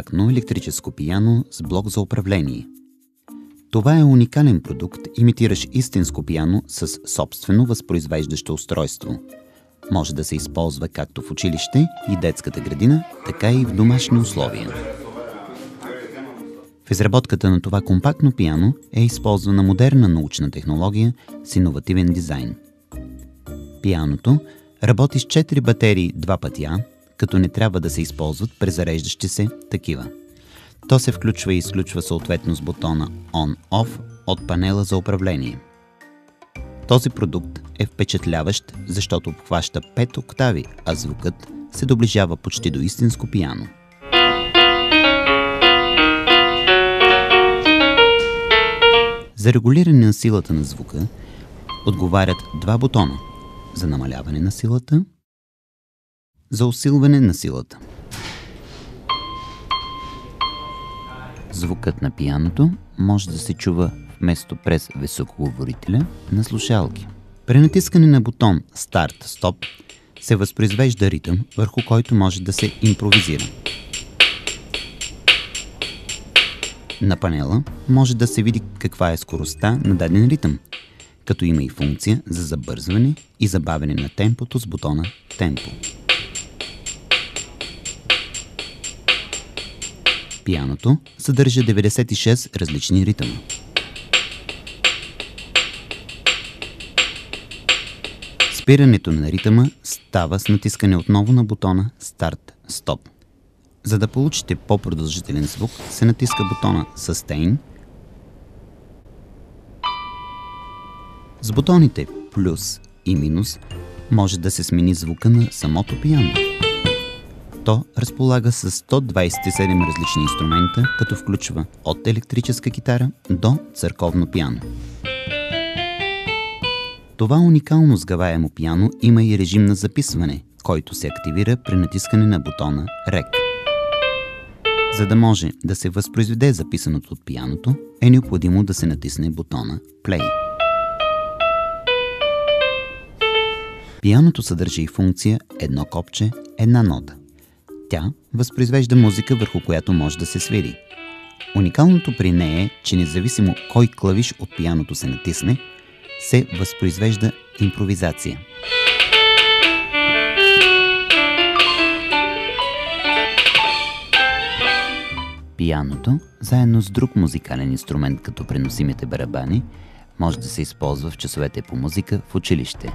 компактно електрическо пиано с блок за управление. Това е уникален продукт, имитиращ истинско пиано с собствено възпроизвеждащо устройство. Може да се използва както в училище и детската градина, така и в домашни условия. В изработката на това компактно пиано е използвана модерна научна технология с иновативен дизайн. Пианото работи с 4 батерии 2 пъти А, като не трябва да се използват презареждащи се такива. То се включва и изключва съответно с бутона On-Off от панела за управление. Този продукт е впечатляващ, защото обхваща 5 октави, а звукът се доближава почти до истинско пиано. За регулиране на силата на звука отговарят 2 бутона – за намаляване на силата, за усилване на силата. Звукът на пианото може да се чува вместо през високоговорителя на слушалки. При натискане на бутон Старт-Стоп се възпроизвежда ритъм, върху който може да се импровизира. На панела може да се види каква е скоростта на даден ритъм, като има и функция за забързване и забавяне на темпото с бутона Темпо. Пианото съдържа 96 различни ритъма. Спирането на ритъма става с натискане отново на бутона Старт-Стоп. За да получите по-продължителен звук, се натиска бутона Sustain. С бутоните плюс и минус може да се смени звука на самото пиано. То разполага с 127 различни инструмента, като включва от електрическа китара до църковно пиано. Това уникално сгъваемо пиано има и режим на записване, който се активира при натискане на бутона Rec. За да може да се възпроизведе записаното от пианото, е необходимо да се натисне бутона Play. Пианото съдържа и функция едно копче, една нота. Тя възпроизвежда музика, върху която може да се свири. Уникалното при нея е, че независимо кой клавиш от пианото се натисне, се възпроизвежда импровизация. Пианото, заедно с друг музикален инструмент като преносимите барабани, може да се използва в часовете по музика в училище.